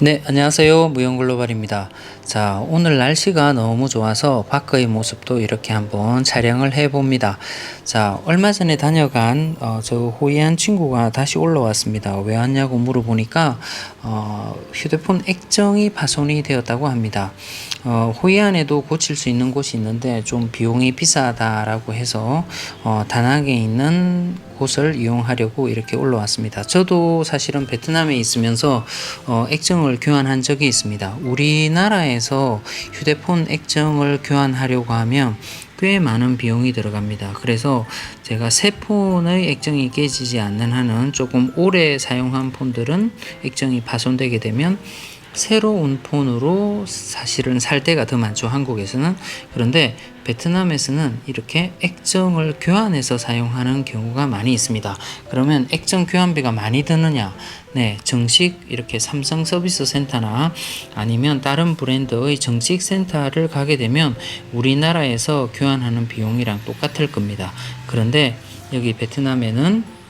네, 안녕하세요. 무용글로벌입니다. 자, 오늘 날씨가 너무 좋아서 밖의 모습도 이렇게 한번 촬영을 해 봅니다. 자, 얼마 전에 다녀간 저 호이안 친구가 다시 올라왔습니다. 왜 왔냐고 물어보니까 휴대폰 액정이 파손이 되었다고 합니다. 호이안에도 고칠 수 있는 곳이 있는데 좀 비용이 비싸다라고 해서 다낭에 있는 곳을 이용하려고 이렇게 올라왔습니다. 저도 사실은 베트남에 있으면서 액정을 교환한 적이 있습니다. 우리나라에서 휴대폰 액정을 교환하려고 하면 꽤 많은 비용이 들어갑니다. 그래서 제가 새 폰의 액정이 깨지지 않는 한은 조금 오래 사용한 폰들은 액정이 파손되게 되면 새로운 폰으로 사실은 살 때가 더 많죠, 한국에서는. 그런데 베트남에서는 이렇게 액정을 교환해서 사용하는 경우가 많이 있습니다. 그러면 액정 교환비가 많이 드느냐? 네, 정식 이렇게 삼성 서비스 센터나 아니면 다른 브랜드의 정식 센터를 가게 되면 우리나라에서 교환하는 비용이랑 똑같을 겁니다. 그런데 여기 베트남에는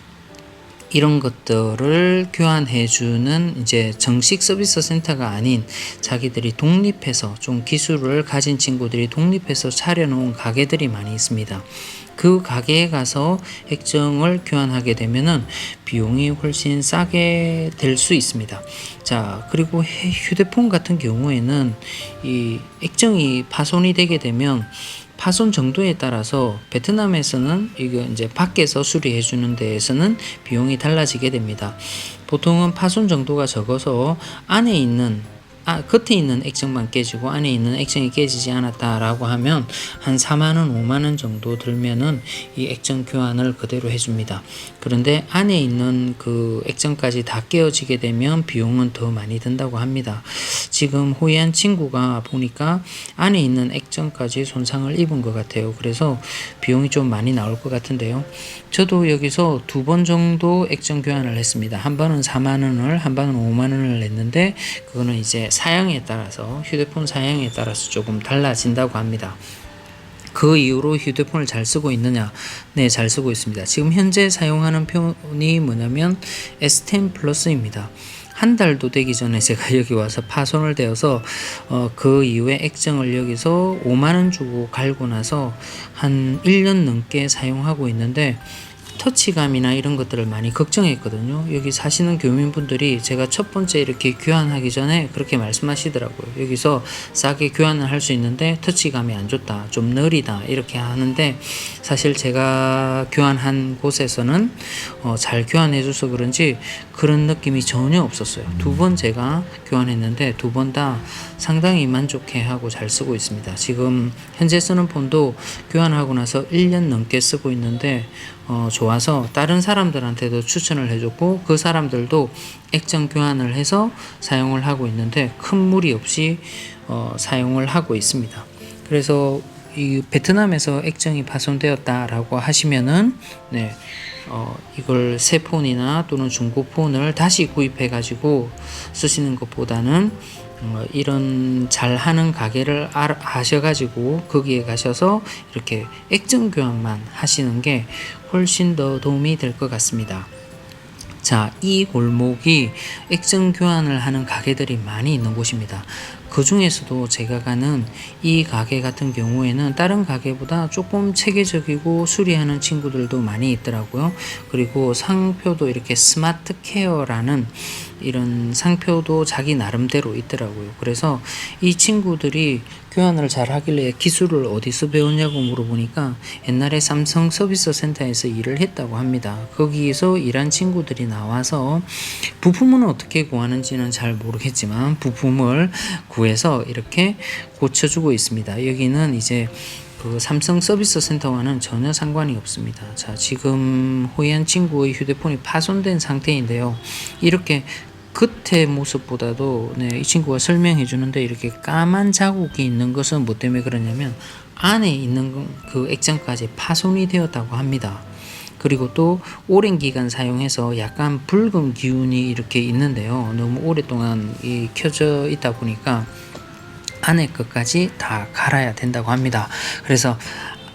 이런 것들을 교환해주는 이제 정식 서비스 센터가 아닌 자기들이 독립해서 좀 기술을 가진 친구들이 독립해서 차려놓은 가게들이 많이 있습니다. 그 가게에 가서 액정을 교환하게 되면은 비용이 훨씬 싸게 될 수 있습니다. 자, 그리고 휴대폰 같은 경우에는 이 액정이 파손이 되게 되면 파손 정도에 따라서 베트남에서는 이거 이제 밖에서 수리해 주는 데에서는 비용이 달라지게 됩니다. 보통은 파손 정도가 적어서 안에 있는 겉에 있는 액정만 깨지고 안에 있는 액정이 깨지지 않았다라고 하면 한 4만원, 5만원 정도 들면은 이 액정 교환을 그대로 해줍니다. 그런데 안에 있는 그 액정까지 다 깨어지게 되면 비용은 더 많이 든다고 합니다. 지금 호이안 친구가 보니까 안에 있는 액정까지 손상을 입은 것 같아요. 그래서 비용이 좀 많이 나올 것 같은데요. 저도 여기서 2번 정도 액정 교환을 했습니다. 한 번은 4만원을, 한 번은 5만원을 냈는데 그거는 이제 사양에 따라서 휴대폰 사양에 따라서 조금 달라진다고 합니다. 그 이후로 휴대폰을 잘 쓰고 있느냐? 네, 잘 쓰고 있습니다. 지금 현재 사용하는 폰이 뭐냐면 S10 플러스입니다. 한 달도 되기 전에 제가 여기 와서 파손을 되어서 그 이후에 액정을 여기서 5만원 주고 갈고 나서 한 1년 넘게 사용하고 있는데 터치감이나 이런 것들을 많이 걱정했거든요. 여기 사시는 교민분들이 제가 첫 번째 이렇게 교환하기 전에 그렇게 말씀하시더라고요. 여기서 싸게 교환을 할 수 있는데 터치감이 안 좋다, 좀 느리다 이렇게 하는데 사실 제가 교환한 곳에서는 잘 교환해 줘서 그런지 그런 느낌이 전혀 없었어요. 2번 제가 교환했는데 2번 다 상당히 만족해하고 잘 쓰고 있습니다. 지금 현재 쓰는 폰도 교환하고 나서 1년 넘게 쓰고 있는데 좋아서 다른 사람들한테도 추천을 해줬고 그 사람들도 액정 교환을 해서 사용을 하고 있는데 큰 무리 없이 사용을 하고 있습니다. 그래서 이 베트남에서 액정이 파손되었다라고 하시면은 네, 이걸 새 폰이나 또는 중고 폰을 다시 구입해 가지고 쓰시는 것보다는 이런 잘하는 가게를 아셔가지고 거기에 가셔서 이렇게 액정 교환만 하시는 게 훨씬 더 도움이 될 것 같습니다. 자, 이 골목이 액정 교환을 하는 가게들이 많이 있는 곳입니다. 그 중에서도 제가 가는 이 가게 같은 경우에는 다른 가게보다 조금 체계적이고 수리하는 친구들도 많이 있더라고요. 그리고 상표도 이렇게 스마트 케어라는 이런 상표도 자기 나름대로 있더라고요. 그래서 이 친구들이 교환을 잘 하길래 기술을 어디서 배웠냐고 물어보니까 옛날에 삼성 서비스 센터에서 일을 했다고 합니다. 거기에서 일한 친구들이 나와서 부품은 어떻게 구하는지는 잘 모르겠지만 부품을 구해서 이렇게 고쳐주고 있습니다. 여기는 이제 그 삼성 서비스 센터와는 전혀 상관이 없습니다. 자, 지금 호이안 친구의 휴대폰이 파손된 상태인데요. 이렇게 겉의 모습보다도 이 친구가 설명해 주는데 이렇게 까만 자국이 있는 것은 뭐 때문에 그러냐면 안에 있는 그 액정까지 파손이 되었다고 합니다. 그리고 또 오랜 기간 사용해서 약간 붉은 기운이 이렇게 있는데요. 너무 오랫동안 켜져 있다 보니까 안에 것까지 다 갈아야 된다고 합니다. 그래서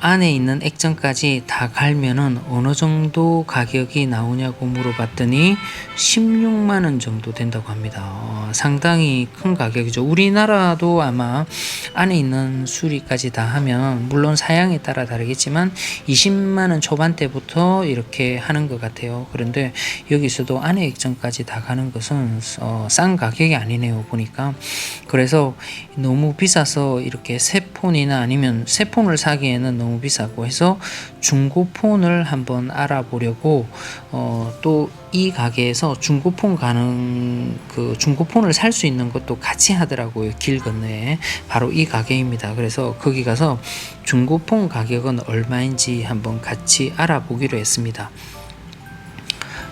안에 있는 액정까지 다 갈면은 어느 정도 가격이 나오냐고 물어봤더니 16만 원 정도 된다고 합니다. 상당히 큰 가격이죠. 우리나라도 아마 안에 있는 수리까지 다 하면 물론 사양에 따라 다르겠지만 20만 원 초반대부터 이렇게 하는 것 같아요. 그런데 여기서도 안에 액정까지 다 가는 것은 싼 가격이 아니네요, 보니까. 그래서 너무 비싸서 이렇게 새 폰이나 아니면 새 폰을 사기에는 너무 비싸고 해서 중고폰을 한번 알아보려고 또 이 가게에서 중고폰 가는 그 중고폰을 살 수 있는 것도 같이 하더라고요. 길 건너에 바로 이 가게입니다. 그래서 거기 가서 중고폰 가격은 얼마인지 한번 같이 알아보기로 했습니다.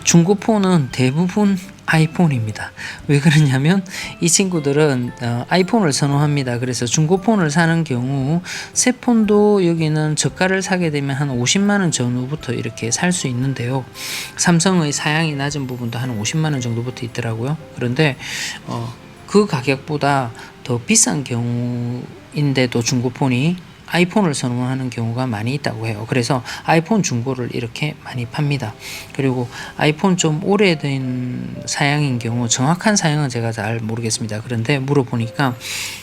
중고폰은 대부분 아이폰입니다. 왜 그러냐면 이 친구들은 아이폰을 선호합니다. 그래서 중고폰을 사는 경우 새 폰도 여기는 저가를 사게 되면 한 50만 원 전후부터 이렇게 살 수 있는데요. 삼성의 사양이 낮은 부분도 한 50만 원 정도부터 있더라고요. 그런데 그 가격보다 더 비싼 경우인데도 중고폰이 아이폰을 선호하는 경우가 많이 있다고 해요. 그래서 아이폰 중고를 이렇게 많이 팝니다. 그리고 아이폰 좀 오래된 사양인 경우 정확한 사양은 제가 잘 모르겠습니다. 그런데 물어보니까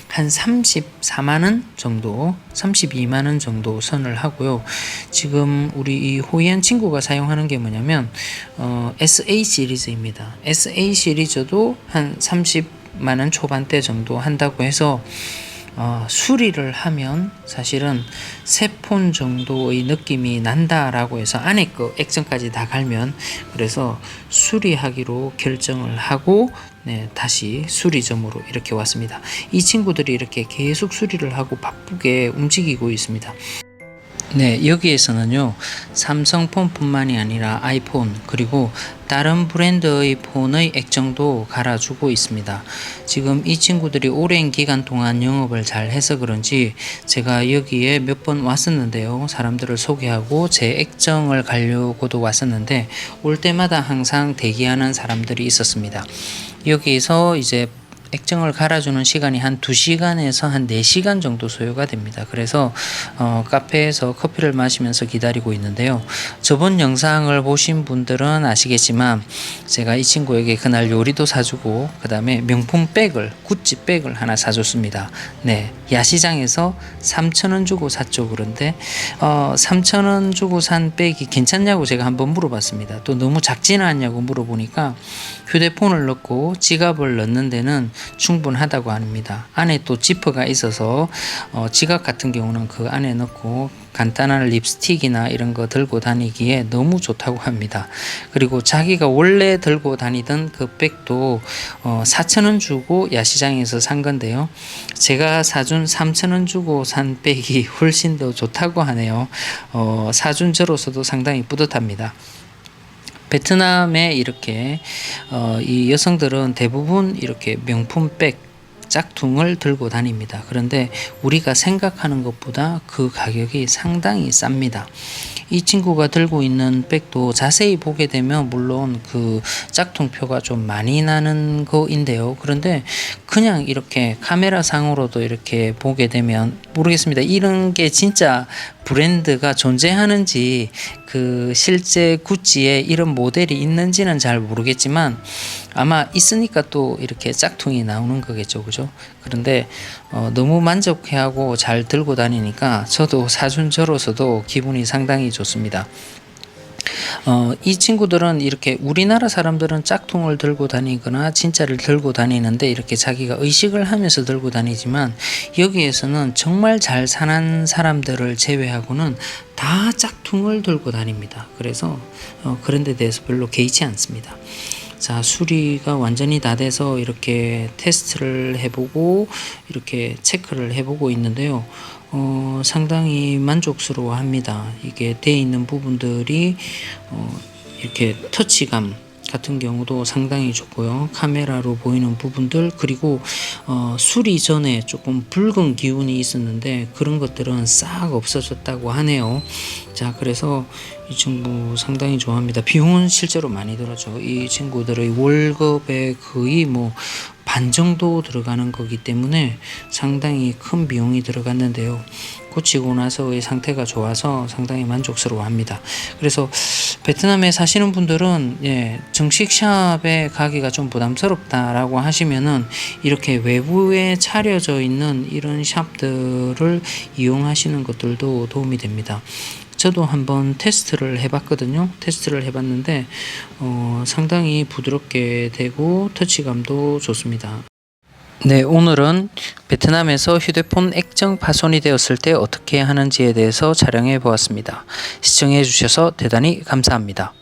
한 34만 원 정도, 32만 원 정도 선을 하고요. 지금 우리 이 호이안 친구가 사용하는 게 뭐냐면 SA 시리즈입니다. SA 시리즈도 한 30만 원 초반대 정도 한다고 해서 수리를 하면 사실은 새 폰 정도의 느낌이 난다라고 해서 안에 거 액정까지 다 갈면 그래서 수리하기로 결정을 하고 다시 수리점으로 이렇게 왔습니다. 이 친구들이 이렇게 계속 수리를 하고 바쁘게 움직이고 있습니다. 네, 여기에서는요, 삼성폰뿐만이 아니라 아이폰, 그리고 다른 브랜드의 폰의 액정도 갈아주고 있습니다. 지금 이 친구들이 오랜 기간 동안 영업을 잘 해서 그런지 제가 여기에 몇 번 왔었는데요. 사람들을 소개하고 제 액정을 갈려고도 왔었는데 올 때마다 항상 대기하는 사람들이 있었습니다. 여기서 이제 액정을 갈아주는 시간이 한 2시간에서 한 4시간 정도 소요가 됩니다. 그래서 카페에서 커피를 마시면서 기다리고 있는데요. 저번 영상을 보신 분들은 아시겠지만 제가 이 친구에게 그날 요리도 사주고 그 다음에 명품 백을, 구찌 백을 하나 사줬습니다. 네, 야시장에서 3,000원 주고 샀죠. 그런데 3,000원 주고 산 백이 괜찮냐고 제가 한번 물어봤습니다. 또 너무 작지는 않냐고 물어보니까 휴대폰을 넣고 지갑을 넣는 데는 충분하다고 합니다. 안에 또 지퍼가 있어서 지갑 같은 경우는 그 안에 넣고 간단한 립스틱이나 이런 거 들고 다니기에 너무 좋다고 합니다. 그리고 자기가 원래 들고 다니던 그 백도 4,000원 주고 야시장에서 산 건데요. 제가 사준 3,000원 주고 산 백이 훨씬 더 좋다고 하네요. 사준 저로서도 상당히 뿌듯합니다. 베트남에 이렇게 이 여성들은 대부분 이렇게 명품 백 짝퉁을 들고 다닙니다. 그런데 우리가 생각하는 것보다 그 가격이 상당히 쌉니다. 이 친구가 들고 있는 백도 자세히 보게 되면 물론 그 짝퉁표가 좀 많이 나는 거인데요. 그런데 그냥 이렇게 카메라 상으로도 이렇게 보게 되면 모르겠습니다. 이런 게 진짜 브랜드가 존재하는지 그 실제 구찌에 이런 모델이 있는지는 잘 모르겠지만 아마 있으니까 또 이렇게 짝퉁이 나오는 거겠죠. 그죠? 그런데 너무 만족해하고 잘 들고 다니니까 저도 사준 저로서도 기분이 상당히 좋습니다. 이 친구들은 이렇게 우리나라 사람들은 짝퉁을 들고 다니거나 진짜를 들고 다니는데 이렇게 자기가 의식을 하면서 들고 다니지만 여기에서는 정말 잘 사는 사람들을 제외하고는 다 짝퉁을 들고 다닙니다. 그래서 그런 데 대해서 별로 개의치 않습니다. 자, 수리가 완전히 다 돼서 이렇게 테스트를 해보고 이렇게 체크를 해보고 있는데요. 상당히 만족스러워 합니다. 이게 돼 있는 부분들이 이렇게 터치감 같은 경우도 상당히 좋고요. 카메라로 보이는 부분들 그리고 수리 전에 조금 붉은 기운이 있었는데 그런 것들은 싹 없어졌다고 하네요. 자, 그래서 이 친구 상당히 좋아합니다. 비용은 실제로 많이 들었죠. 이 친구들의 월급의 거의 뭐 반 정도 들어가는 거기 때문에 상당히 큰 비용이 들어갔는데요. 고치고 나서의 상태가 좋아서 상당히 만족스러워합니다. 그래서 베트남에 사시는 분들은 정식 샵에 가기가 좀 부담스럽다라고 하시면은 이렇게 외부에 차려져 있는 이런 샵들을 이용하시는 것들도 도움이 됩니다. 저도 한번 테스트를 해봤거든요. 테스트를 해봤는데 상당히 부드럽게 되고 터치감도 좋습니다. 네, 오늘은 베트남에서 휴대폰 액정 파손이 되었을 때 어떻게 하는지에 대해서 촬영해 보았습니다. 시청해 주셔서 대단히 감사합니다.